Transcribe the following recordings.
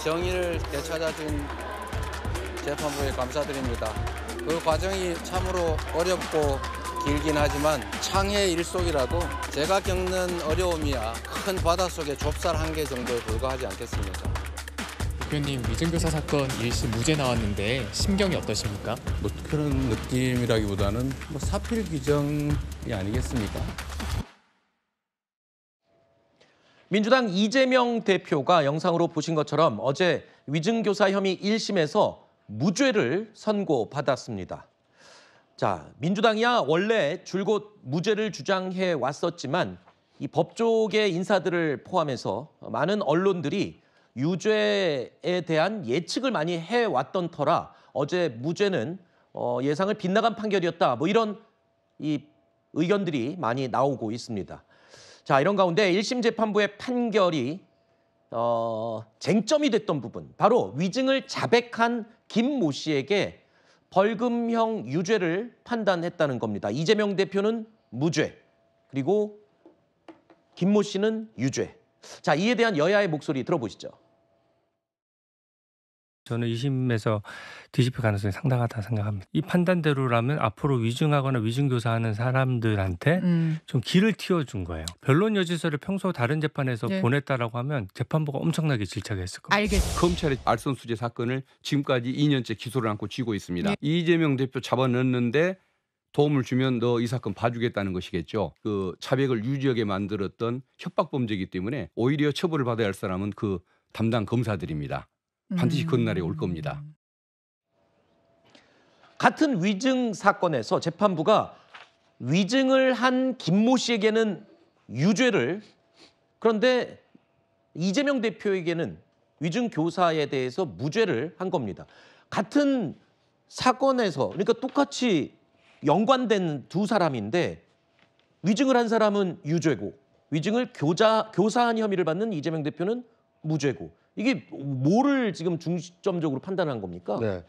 정의를 되찾아준 재판부에 감사드립니다. 그 과정이 참으로 어렵고 길긴 하지만 창의 일속이라도 제가 겪는 어려움이야 큰 바닷속의 좁쌀 한 개 정도에 불과하지 않겠습니까? 대표님, 위증교사 사건 1심 무죄 나왔는데 심경이 어떠십니까? 뭐 그런 느낌이라기보다는 사필 규정이 아니겠습니까? 민주당 이재명 대표가 영상으로 보신 것처럼 어제 위증교사 혐의 1심에서 무죄를 선고받았습니다. 자, 민주당이야 원래 줄곧 무죄를 주장해 왔었지만 이 법조계 인사들을 포함해서 많은 언론들이 유죄에 대한 예측을 많이 해왔던 터라 어제 무죄는 예상을 빗나간 판결이었다. 뭐 이런 이 의견들이 많이 나오고 있습니다. 자, 이런 가운데 1심 재판부의 판결이 쟁점이 됐던 부분, 바로 위증을 자백한 김모 씨에게 벌금형 유죄를 판단했다는 겁니다. 이재명 대표는 무죄, 그리고 김모 씨는 유죄. 자, 이에 대한 여야의 목소리 들어보시죠. 저는 2심에서 뒤집힐 가능성이 상당하다 생각합니다. 이 판단대로라면 앞으로 위증하거나 위증교사하는 사람들한테 좀 길을 틔워준 거예요. 변론 여지서를 평소 다른 재판에서 보냈다라고 하면 재판부가 엄청나게 질책했을 겁니다. 알겠습니다. 검찰의 알선수재 사건을 지금까지 2년째 기소를 안고 쥐고 있습니다. 이재명 대표 잡아넣는데 도움을 주면 너 이 사건 봐주겠다는 것이겠죠. 그 차백을 유지하게 만들었던 협박범죄이기 때문에 오히려 처벌을 받아야 할 사람은 그 담당 검사들입니다. 반드시 그런 날이 올 겁니다. 같은 위증 사건에서 재판부가 위증을 한 김모 씨에게는 유죄를, 그런데 이재명 대표에게는 위증 교사에 대해서 무죄를 한 겁니다. 같은 사건에서, 그러니까 똑같이 연관된 두 사람인데 위증을 한 사람은 유죄고 위증을 교사한 혐의를 받는 이재명 대표는 무죄고, 이게 뭐를 지금 중점적으로 판단한 겁니까? 네,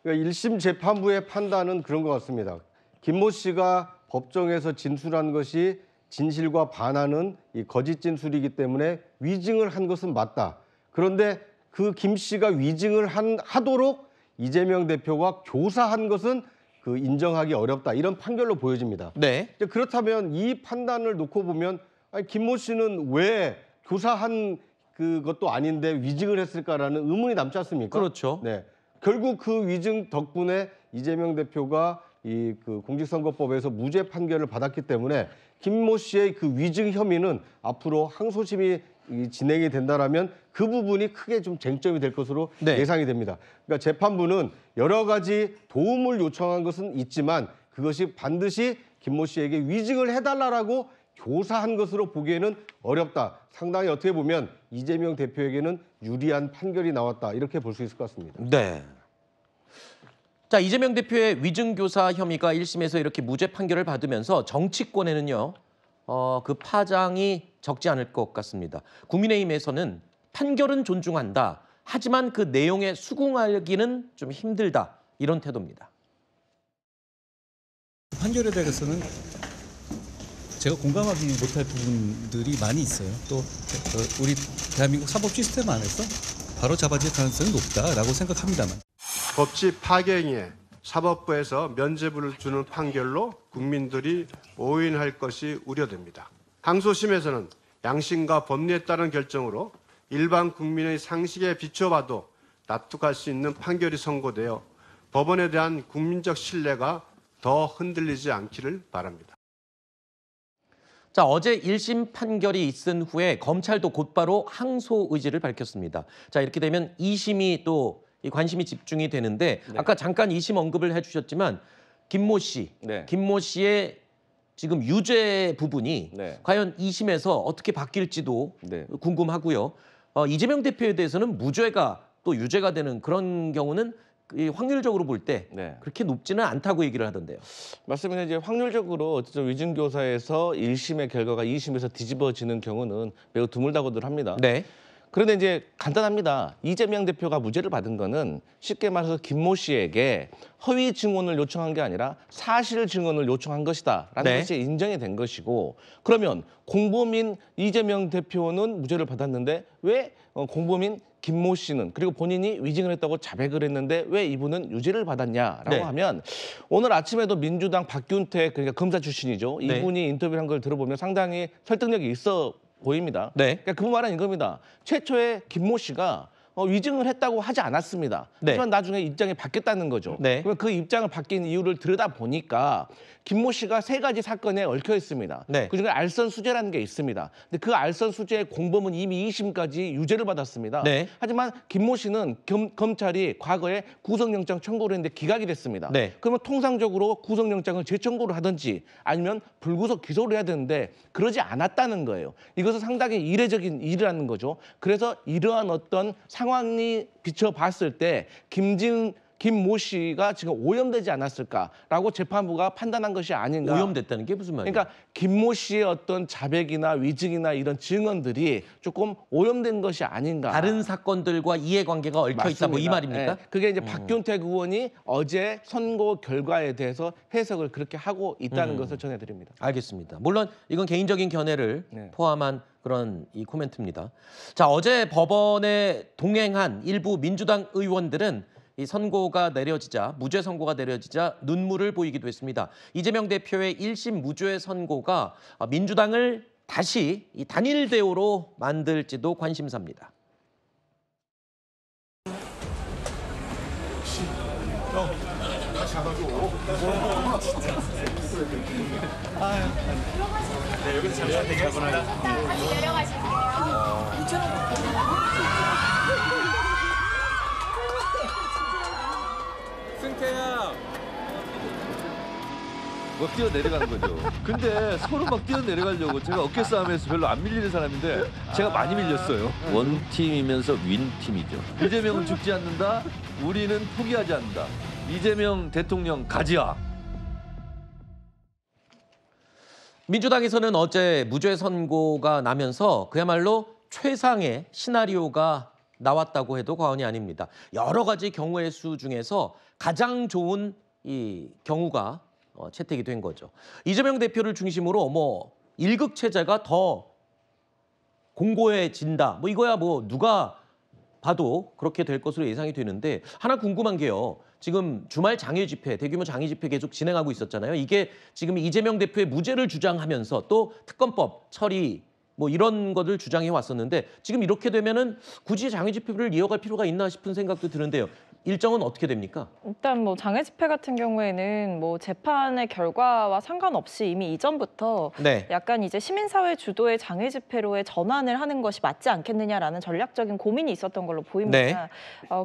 그러니까 1심 재판부의 판단은 그런 것 같습니다. 김모 씨가 법정에서 진술한 것이 진실과 반하는 이 거짓 진술이기 때문에 위증을 한 것은 맞다. 그런데 그 김 씨가 위증을 하도록 이재명 대표가 교사한 것은 그 인정하기 어렵다. 이런 판결로 보여집니다. 네. 그렇다면 이 판단을 놓고 보면 아니, 김모 씨는 왜 교사한 그것도 아닌데 위증을 했을까라는 의문이 남지 않습니까? 그렇죠. 네. 결국 그 위증 덕분에 이재명 대표가 이 그 공직선거법에서 무죄 판결을 받았기 때문에 김모 씨의 그 위증 혐의는 앞으로 항소심이 진행이 된다라면 그 부분이 크게 좀 쟁점이 될 것으로 예상이 됩니다. 그러니까 재판부는 여러 가지 도움을 요청한 것은 있지만 그것이 반드시 김모 씨에게 위증을 해달라라고 교사한 것으로 보기에는 어렵다. 상당히 어떻게 보면 이재명 대표에게는 유리한 판결이 나왔다. 이렇게 볼 수 있을 것 같습니다. 네. 자, 이재명 대표의 위증교사 혐의가 1심에서 이렇게 무죄 판결을 받으면서 정치권에는요, 그 파장이 적지 않을 것 같습니다. 국민의힘에서는 판결은 존중한다. 하지만 그 내용에 수긍하기는 좀 힘들다. 이런 태도입니다. 판결에 대해서는 제가 공감하지 못할 부분들이 많이 있어요. 또 우리 대한민국 사법 시스템 안에서 바로 잡아질 가능성이 높다라고 생각합니다만. 법치 파괴행위에 사법부에서 면죄부를 주는 판결로 국민들이 오인할 것이 우려됩니다. 항소심에서는 양심과 법리에 따른 결정으로 일반 국민의 상식에 비춰봐도 납득할 수 있는 판결이 선고되어 법원에 대한 국민적 신뢰가 더 흔들리지 않기를 바랍니다. 자, 어제 1심 판결이 있은 후에 검찰도 곧바로 항소 의지를 밝혔습니다. 자, 이렇게 되면 2심이 또 이 관심이 집중이 되는데 아까 잠깐 2심 언급을 해주셨지만 김모 씨, 김모 씨의 지금 유죄 부분이 과연 2심에서 어떻게 바뀔지도 궁금하고요. 이재명 대표에 대해서는 무죄가 또 유죄가 되는 그런 경우는 확률적으로 볼 때 그렇게 높지는 않다고 얘기를 하던데요. 맞습니다. 이제 확률적으로 어쨌든 위증교사에서 1심의 결과가 2심에서 뒤집어지는 경우는 매우 드물다고들 합니다. 네. 그런데 이제 간단합니다. 이재명 대표가 무죄를 받은 거는 쉽게 말해서 김모 씨에게 허위 증언을 요청한 게 아니라 사실 증언을 요청한 것이다라는 네. 것이 인정이 된 것이고, 그러면 공범인 이재명 대표는 무죄를 받았는데 왜 공범인 김모 씨는, 그리고 본인이 위증을 했다고 자백을 했는데 왜 이분은 유죄를 받았냐라고 네. 하면, 오늘 아침에도 민주당 박균택, 그러니까 검사 출신이죠. 네. 이분이 인터뷰를 한 걸 들어보면 상당히 설득력이 있어 보입니다. 네. 그러니까 그 말은 이겁니다. 최초에 김모 씨가 위증을 했다고 하지 않았습니다. 네. 하지만 나중에 입장이 바뀌었다는 거죠. 네. 그러면 그 입장을 바뀐 이유를 들여다보니까 김모 씨가 3가지 사건에 얽혀 있습니다. 네. 그중에 알선수재라는 게 있습니다. 근데 그 알선수재의 공범은 이미 2심까지 유죄를 받았습니다. 네. 하지만 김모 씨는 검찰이 과거에 구속영장 청구를 했는데 기각이 됐습니다. 네. 그러면 통상적으로 구속영장을 재청구를 하든지 아니면 불구속 기소를 해야 되는데 그러지 않았다는 거예요. 이것은 상당히 이례적인 일이라는 거죠. 그래서 이러한 어떤 상황이 비춰봤을 때 김모 씨가 지금 오염되지 않았을까라고 재판부가 판단한 것이 아닌가. 오염됐다는 게 무슨 말이에요? 그러니까 김모 씨의 어떤 자백이나 위증이나 이런 증언들이 조금 오염된 것이 아닌가. 다른 사건들과 이해관계가 얽혀 있다, 뭐 이 맞습니다. 말입니까? 네. 그게 이제 박균택 의원이 어제 선고 결과에 대해서 해석을 그렇게 하고 있다는 것을 전해드립니다. 알겠습니다. 물론 이건 개인적인 견해를 네. 포함한 그런 이 코멘트입니다. 자, 어제 법원에 동행한 일부 민주당 의원들은 이 선고가 내려지자, 무죄 선고가 내려지자 눈물을 보이기도 했습니다. 이재명 대표의 1심 무죄 선고가 민주당을 다시 이 단일 대우로 만들지도 관심사입니다. 막 뛰어내려가는 거죠. 근데 서로 막 뛰어내려가려고, 제가 어깨 싸움에서 별로 안 밀리는 사람인데 제가 많이 밀렸어요. 원팀이면서 윈팀이죠. 이재명은 죽지 않는다. 우리는 포기하지 않는다. 이재명 대통령 가지야. 민주당에서는 어제 무죄 선고가 나면서 그야말로 최상의 시나리오가 나왔다고 해도 과언이 아닙니다. 여러 가지 경우의 수 중에서 가장 좋은 이 경우가 채택이 된 거죠. 이재명 대표를 중심으로 뭐 일극체제가 더 공고해진다. 뭐 이거야 뭐 누가 봐도 그렇게 될 것으로 예상이 되는데, 하나 궁금한 게요. 지금 주말 장외 집회, 대규모 장외 집회 계속 진행하고 있었잖아요. 이게 지금 이재명 대표의 무죄를 주장하면서 또 특검법 처리 뭐 이런 것을 주장해 왔었는데, 지금 이렇게 되면은 굳이 장외 집회를 이어갈 필요가 있나 싶은 생각도 드는데요. 일정은 어떻게 됩니까? 일단 뭐 장외 집회 같은 경우에는 뭐 재판의 결과와 상관없이 이미 이전부터 네. 약간 이제 시민사회 주도의 장외 집회로의 전환을 하는 것이 맞지 않겠느냐라는 전략적인 고민이 있었던 걸로 보입니다.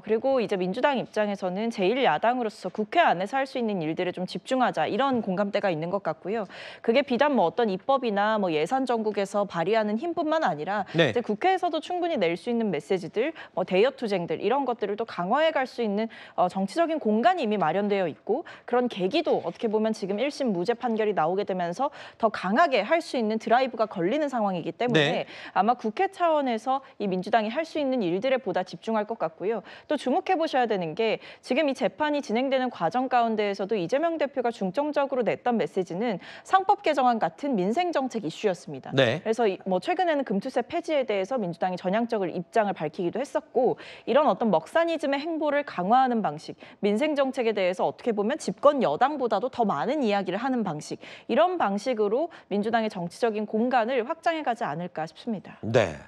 그리고 이제 민주당 입장에서는 제1야당으로서 국회 안에서 할 수 있는 일들에 좀 집중하자, 이런 공감대가 있는 것 같고요. 그게 비단 뭐 어떤 입법이나 뭐 예산 정국에서 발의하는 힘뿐만 아니라 네. 이제 국회에서도 충분히 낼 수 있는 메시지들, 뭐 대여 투쟁들, 이런 것들을 또 강화해 갈 수 있는 정치적인 공간이 이미 마련되어 있고, 그런 계기도 어떻게 보면 지금 1심 무죄 판결이 나오게 되면서 더 강하게 할 수 있는 드라이브가 걸리는 상황이기 때문에 네. 아마 국회 차원에서 이 민주당이 할 수 있는 일들에 보다 집중할 것 같고요. 또 주목해 보셔야 되는 게, 지금 이 재판이 진행되는 과정 가운데에서도 이재명 대표가 중점적으로 냈던 메시지는 상법 개정안 같은 민생 정책 이슈였습니다. 네. 그래서 뭐 최근에는 금투세 폐지에 대해서 민주당이 전향적으로 입장을 밝히기도 했었고, 이런 어떤 먹사니즘의 행보를 강화하는 방식, 민생 정책에 대해서 어떻게 보면 집권 여당보다도 더 많은 이야기를 하는 방식, 이런 방식으로 민주당의 정치적인 공간을 확장해 가지 않을까 싶습니다. 네.